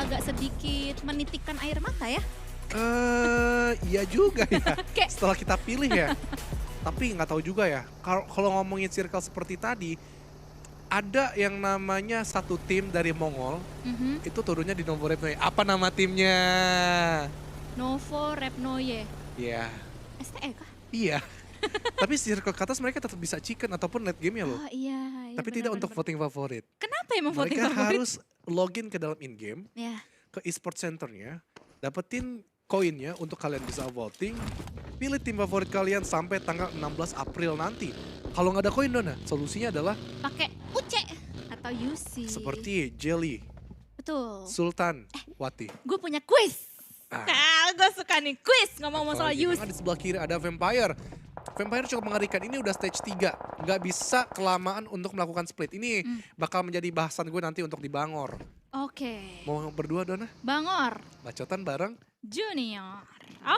agak sedikit menitikkan air mata ya. Iya juga ya. Kayak- Setelah kita pilih ya. Tapi nggak tahu juga ya. Kalau ngomongin circle seperti tadi, ada yang namanya satu tim dari Mongol, itu turunnya di Novo Repnoye. Apa nama timnya? Novo Repnoye. Iya. STE kah? Iya. Tapi circle ke atas mereka tetap bisa chicken ataupun late game ya loh. Oh iya. Tapi tidak untuk voting favorit. Kenapa emang voting Mereka favorit? harus login ke dalam in-game, Ya. ke e-sport centernya, dapetin koinnya untuk kalian bisa voting, pilih tim favorit kalian sampai tanggal 16 April nanti. Kalau nggak ada koin Dona, solusinya adalah Pakai UC atau UC. seperti Jelly, Betul. Sultan, Wati. Gue punya quiz. Ah. Gue suka nih quiz ngomong soal Apalagi, UC. karena di sebelah kiri ada Vampire. Vampire cukup mengerikan, ini udah stage 3. Nggak bisa kelamaan untuk melakukan split. Ini bakal menjadi bahasan gue nanti untuk di Bangor. Oke. Mau berdua Dona? Bangor Bacotan bareng? Junior.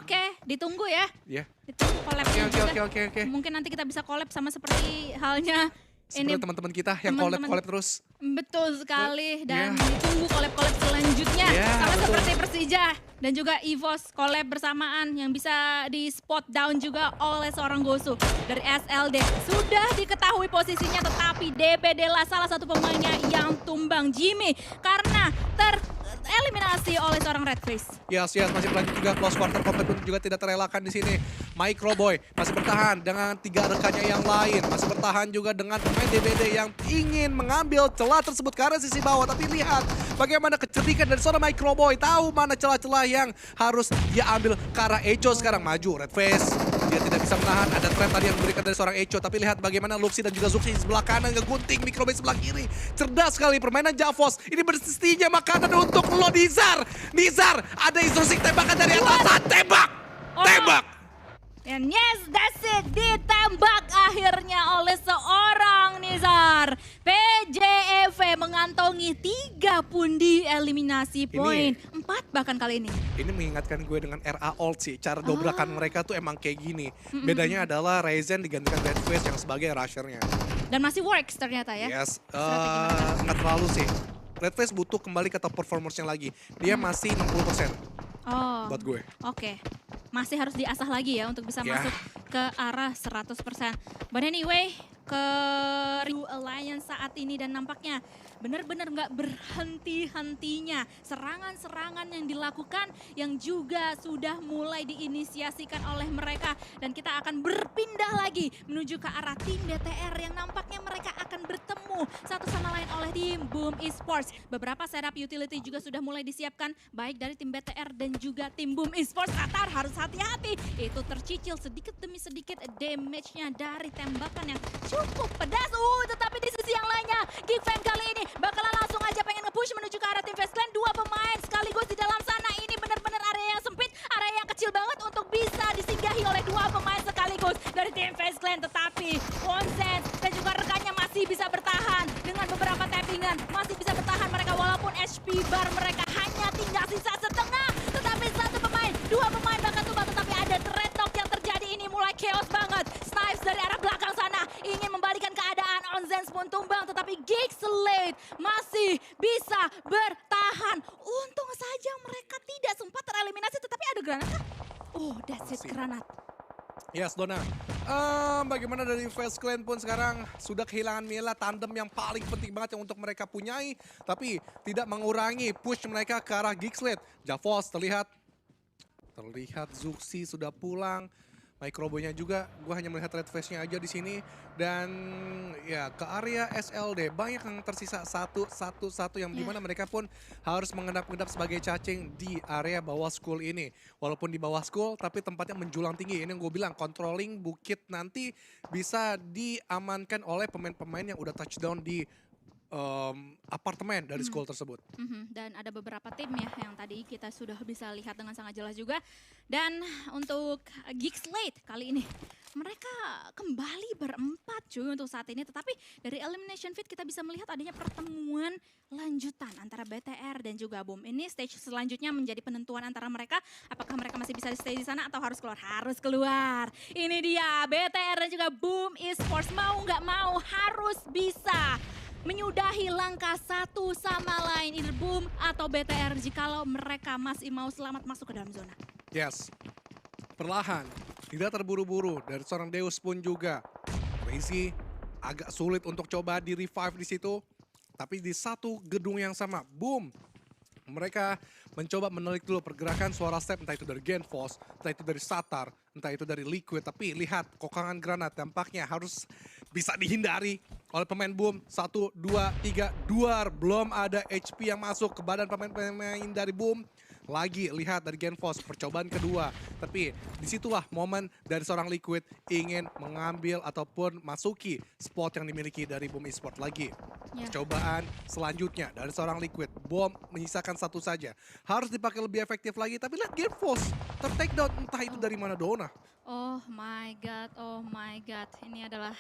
Oke, ditunggu ya. Ya. Ditunggu collab-nya juga. Oke. Mungkin nanti kita bisa collab sama seperti halnya ini. Seperti teman-teman kita yang teman-teman. collab terus. Betul sekali. Dan Ya. ditunggu collab-collab selanjutnya. Ya, Sama betul. seperti Persija. Dan juga EVOS collab bersamaan yang bisa di spot down juga oleh seorang Gosu dari SLD. Sudah diketahui posisinya tetapi DB Dela salah satu pemainnya yang tumbang Jimmy. Karena tereliminasi oleh seorang Red Face. Yes, masih berlanjut juga close quarter combat pun juga tidak terelakkan di sini. Microboy masih bertahan dengan 3 rekannya yang lain. Masih bertahan juga dengan pemain DBD yang ingin mengambil celah tersebut ke arah sisi bawah. Tapi lihat bagaimana kecerdikan dari seorang Microboy. Tahu mana celah-celah yang harus dia ambil ke arah Echo sekarang. Maju Red Face. Dia tidak bisa menahan. Ada trap tadi yang diberikan dari seorang Echo. Tapi lihat bagaimana Luxi dan juga Zuxi di sebelah kanan ngegunting Microboy sebelah kiri. Cerdas sekali permainan Javos. Ini berstinya makanan untuk lo Nizar. Nizar ada instruksi tembakan dari atasan. Tembak! Oh. Tembak! And yes, that's it. Ditembak akhirnya oleh seorang Nizar. PJEV mengantongi 3 pundi eliminasi poin. 4 bahkan kali ini. Ini mengingatkan gue dengan RA Old sih. Cara dobrakan mereka tuh emang kayak gini. Bedanya adalah Ryzen digantikan Red Face yang sebagai rushernya. Dan masih works ternyata ya. Yes, Strategi nggak terlalu sih. Red Face butuh kembali ke top performance-nya lagi. Dia masih 60% Oh, buat gue. oke. Masih harus diasah lagi ya untuk bisa Ya. masuk ke arah 100%. But anyway, ke Rio Alliance saat ini dan nampaknya benar-benar nggak berhenti-hentinya. Serangan-serangan yang dilakukan yang juga sudah mulai diinisiasikan oleh mereka. Dan kita akan berpindah lagi menuju ke arah tim BTR yang nampaknya mereka akan bertemu satu sama lain oleh tim Boom Esports. Beberapa setup utility juga sudah mulai disiapkan baik dari tim BTR dan juga tim Boom Esports. Qatar harus hati-hati, itu tercicil sedikit demi sedikit damage-nya dari tembakan yang cukup pedas. Tetapi di sisi yang lainnya, Geek Fam kali ini bakalan langsung aja pengen nge-push menuju ke arah tim Face Clan. 2 pemain sekaligus di dalam sana. Ini benar-benar area yang sempit, area yang kecil banget untuk bisa disinggahi oleh 2 pemain sekaligus dari tim Face Clan. Tetapi Konsen dan juga rekannya masih bisa bertahan dengan beberapa tappingan. Masih bisa bertahan mereka walaupun HP bar mereka hanya tinggal sisa setengah. Tetapi 1 pemain, 2 pemain bahkan tumbang. Tetapi ada trade talk yang terjadi ini mulai chaos banget. Snipes dari arah belakang sana ingin membalikan keadaan. Onzens pun tumbang tetapi Geek Slate masih bisa bertahan. Untung saja mereka tidak sempat tereliminasi tetapi ada granat kah? Oh, that's it, Masih. granat. Yes, Dona. Bagaimana dari Face Clan pun sekarang sudah kehilangan Mila, tandem yang paling penting banget yang untuk mereka punyai. Tapi tidak mengurangi push mereka ke arah Geekslet. Javos terlihat Zuxi sudah pulang. Microboy-nya juga, gue hanya melihat red face-nya aja di sini. Dan ya ke area SLD, banyak yang tersisa satu yang dimana mereka pun harus mengendap-endap sebagai cacing di area bawah school ini. Walaupun di bawah school, tapi tempatnya menjulang tinggi. Ini yang gue bilang, controlling bukit nanti bisa diamankan oleh pemain-pemain yang udah touchdown di apartemen dari school tersebut. Dan ada beberapa tim ya yang tadi kita sudah bisa lihat dengan sangat jelas juga. Dan untuk Geek Slate kali ini mereka kembali berempat cuy untuk saat ini. Tetapi dari Elimination Feed kita bisa melihat adanya pertemuan lanjutan antara BTR dan juga Boom. Ini stage selanjutnya menjadi penentuan antara mereka. Apakah mereka masih bisa stay di sana atau harus keluar? Harus keluar. Ini dia BTR dan juga Boom Esports mau nggak mau harus bisa menyudahi langkah satu sama lain. Either Boom atau BTR jikalau mereka masih mau selamat masuk ke dalam zona. Yes, perlahan, tidak terburu-buru dari seorang Deus pun juga. Crazy agak sulit untuk coba di revive di situ, tapi di satu gedung yang sama, boom. Mereka mencoba menelik dulu pergerakan suara step, entah itu dari Genfos, entah itu dari Satar, entah itu dari Liquid. Tapi lihat, kokangan granat tampaknya harus bisa dihindari oleh pemain Boom. 1, 2, 3, Duar. Belum ada HP yang masuk ke badan pemain-pemain dari Boom. Lagi lihat dari Genfos, percobaan kedua. Tapi disitulah momen dari seorang Liquid ingin mengambil ataupun masuki spot yang dimiliki dari Boom Esports lagi. Ya. Percobaan selanjutnya dari seorang Liquid, bom menyisakan satu saja. Harus dipakai lebih efektif lagi, tapi lihat Genfos ter-take down entah itu dari mana Dona. Oh my god, oh my god. Ini adalah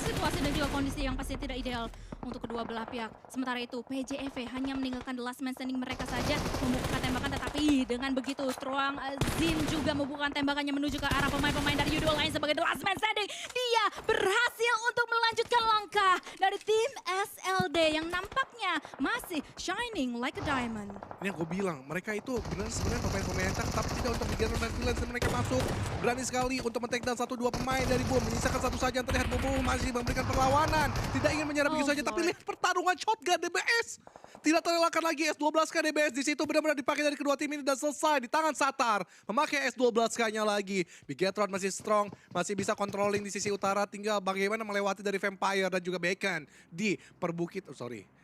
situasi dan juga kondisi yang pasti tidak ideal untuk kedua belah pihak. Sementara itu PJEV hanya meninggalkan the last man standing mereka saja membuka tembakan, tetapi dengan begitu Truang Zin juga membuka tembakannya menuju ke arah pemain-pemain dari U2 lain sebagai the last man standing. Dia berhasil untuk melanjutkan langkah dari tim SLD yang nampaknya masih shining like a diamond. Ini yang gue bilang, mereka itu benar sebenarnya pemain-pemain yang tapi tidak untuk Miguel dan Villains dan mereka masuk. Berani sekali untuk men-take down 1-2 pemain dari Boom. Menyisakan satu saja yang terlihat Boom masih memberikan perlawanan. Tidak ingin menyerah begitu saja, tapi lihat pertarungan shotgun DBS. Tidak terelakkan lagi S12K DBS di situ benar-benar dipakai dari kedua tim ini dan selesai di tangan Satar. Memakai S12K-nya lagi. Bigetron masih strong, masih bisa controlling di sisi utara. Tinggal bagaimana melewati dari Vampire dan juga Bacon di perbukit,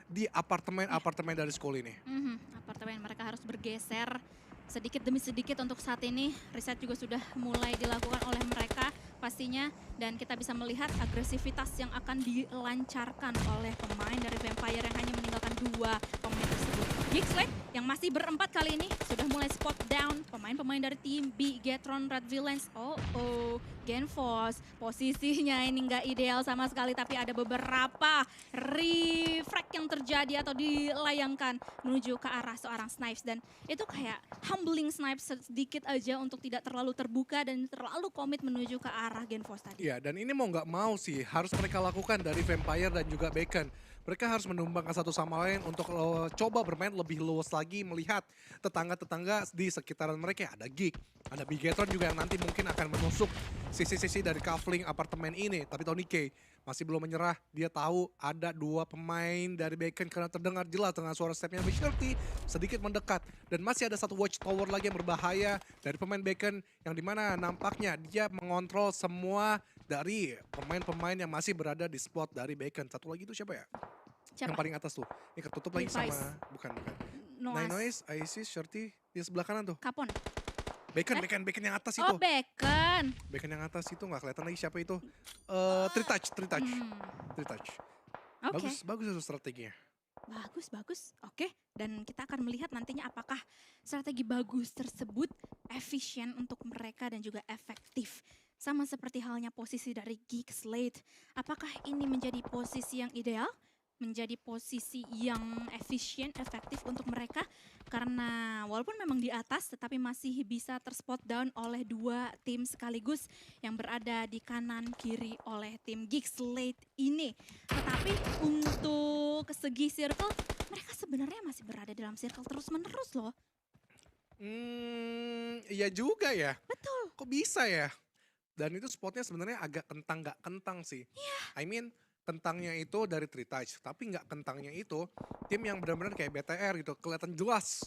di apartemen-apartemen dari school ini. Apartemen mereka harus bergeser sedikit demi sedikit untuk saat ini. Riset juga sudah mulai dilakukan oleh mereka pastinya. Dan kita bisa melihat agresivitas yang akan dilancarkan oleh pemain dari Vampire yang hanya meninggalkan 2 pemain tersebut. Geekslate yang masih berempat kali ini sudah mulai spot down pemain-pemain dari tim Bigetron Red Villains. Genfos posisinya ini nggak ideal sama sekali, tapi ada beberapa refract yang terjadi atau dilayangkan menuju ke arah seorang Snipes, dan itu kayak humbling Snipes sedikit aja untuk tidak terlalu terbuka dan terlalu komit menuju ke arah Genfos tadi. Iya, dan ini mau nggak mau sih harus mereka lakukan dari Vampire dan juga Bacon. Mereka harus menumbangkan satu sama lain untuk coba bermain lebih luas lagi, melihat tetangga-tetangga di sekitaran mereka. Ada Geek, ada Bigetron juga yang nanti mungkin akan menusuk sisi-sisi dari kaveling apartemen ini. Tapi Tony K masih belum menyerah. Dia tahu ada 2 pemain dari Bacon karena terdengar jelas dengan suara stepnya Visherty sedikit mendekat. Dan masih ada 1 watchtower lagi yang berbahaya dari pemain Bacon yang dimana nampaknya dia mengontrol semua dari pemain-pemain yang masih berada di spot dari Bacon. Satu lagi itu siapa ya? Siapa? Yang paling atas tuh. Ini ketutup lagi Levi's. sama bukan. Noise. Noise, Isis, Shirty di sebelah kanan tuh. Kapon. Bacon yang atas itu. Oh, Bacon. Bacon yang atas itu nggak kelihatan lagi siapa itu. Three touch. Oke. Bagus itu strateginya. Bagus. Oke, dan kita akan melihat nantinya apakah strategi bagus tersebut efisien untuk mereka dan juga efektif. Sama seperti halnya posisi dari Geekslate. Apakah ini menjadi posisi yang ideal? Menjadi posisi yang efisien, efektif untuk mereka? Karena walaupun memang di atas, tetapi masih bisa terspot down oleh 2 tim sekaligus yang berada di kanan kiri oleh tim Geekslate ini. Tetapi untuk segi circle, mereka sebenarnya masih berada dalam circle terus-menerus loh. Iya juga ya. Betul. Kok bisa ya? Dan itu spotnya sebenarnya agak kentang nggak kentang sih. I mean kentangnya itu dari Three Touch, tapi nggak kentangnya itu tim yang benar-benar kayak BTR gitu, kelihatan jelas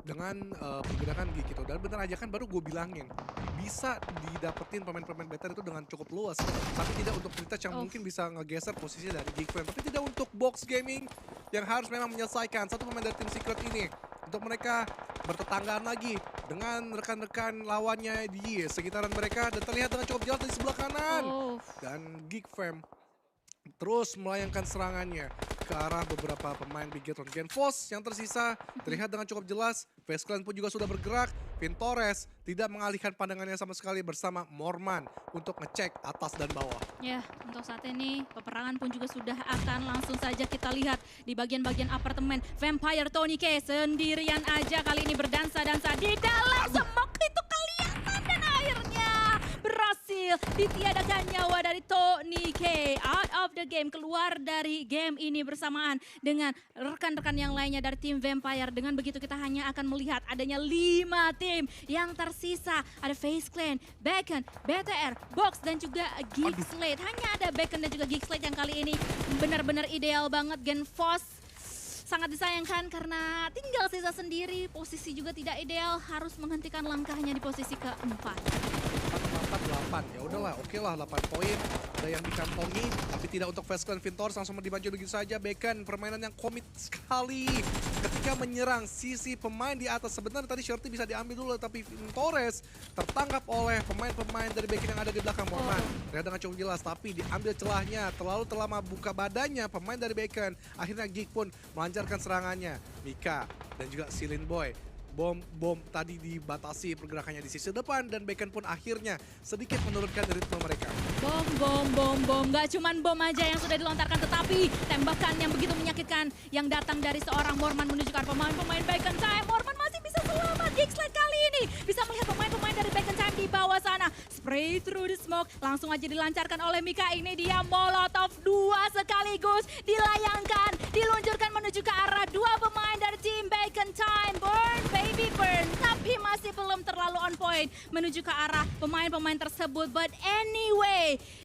dengan pergerakan gitu. Dan bener aja kan baru gue bilangin, bisa didapetin pemain-pemain BTR itu dengan cukup luas, tapi tidak untuk Three Touch yang mungkin bisa ngegeser posisi dari Geekframe, tapi tidak untuk Box Gaming yang harus memang menyelesaikan satu pemain dari tim Secret ini. Untuk mereka bertetanggaan lagi dengan rekan-rekan lawannya di sekitaran mereka dan terlihat dengan cukup jelas di sebelah kanan. Dan Geekframe terus melayangkan serangannya ke arah beberapa pemain Bigetron. Genfos yang tersisa terlihat dengan cukup jelas. Face Clan pun juga sudah bergerak. Vintores tidak mengalihkan pandangannya sama sekali bersama Morman untuk ngecek atas dan bawah. Ya, untuk saat ini peperangan pun juga sudah akan langsung saja kita lihat di bagian-bagian apartemen. Vampire Tony K sendirian aja kali ini berdansa-dansa di dalam smoke itu kelihatan dan akhirnya berhasil ditiadakan nyawa dari Tony K. Out of the game, keluar dari game ini bersamaan dengan rekan-rekan yang lainnya dari tim Vampire. Dengan begitu kita hanya akan melihat adanya 5 tim yang tersisa. Ada FaZe Clan, Beacon, BTR, Box dan juga Geek Slate. Hanya ada Beacon dan juga Geek Slate yang kali ini benar-benar ideal banget. Genfos sangat disayangkan karena tinggal sisa sendiri. Posisi juga tidak ideal, harus menghentikan langkahnya di posisi keempat. 8. Ya udahlah, oke lah 8 poin. Ada yang dikantongi, tapi tidak untuk FaZe Clan. Vintors langsung dimaju begitu saja. Beacon permainan yang komit sekali ketika menyerang sisi pemain di atas. Sebenarnya tadi Shorty bisa diambil dulu, tapi Vintores tertangkap oleh pemain-pemain dari Beacon yang ada di belakang. Morman terlihat dengan cukup jelas, tapi diambil celahnya. Terlalu lama buka badannya pemain dari Beacon. Akhirnya Geek pun melancarkan serangannya. Mika dan juga Silin Boy. Bom tadi dibatasi pergerakannya di sisi depan dan Beacon pun akhirnya sedikit menurunkan ritme mereka. Bom. Gak cuman bom aja yang sudah dilontarkan, tetapi tembakan yang begitu menyakitkan yang datang dari seorang Morman menuju ke arah pemain Beacon Time. Morman masih bisa selamat. Geekslide kali ini bisa melihat pemain-pemain dari Beacon Time di bawah sana. Spray through the smoke langsung aja dilancarkan oleh Mika. Ini dia Molotov 2 sekaligus dilayangkan, diluncurkan menuju ke arah 2 pemain dari tim Beacon Time. Burn baby burn, tapi masih belum terlalu on point menuju ke arah pemain-pemain tersebut. But anyway,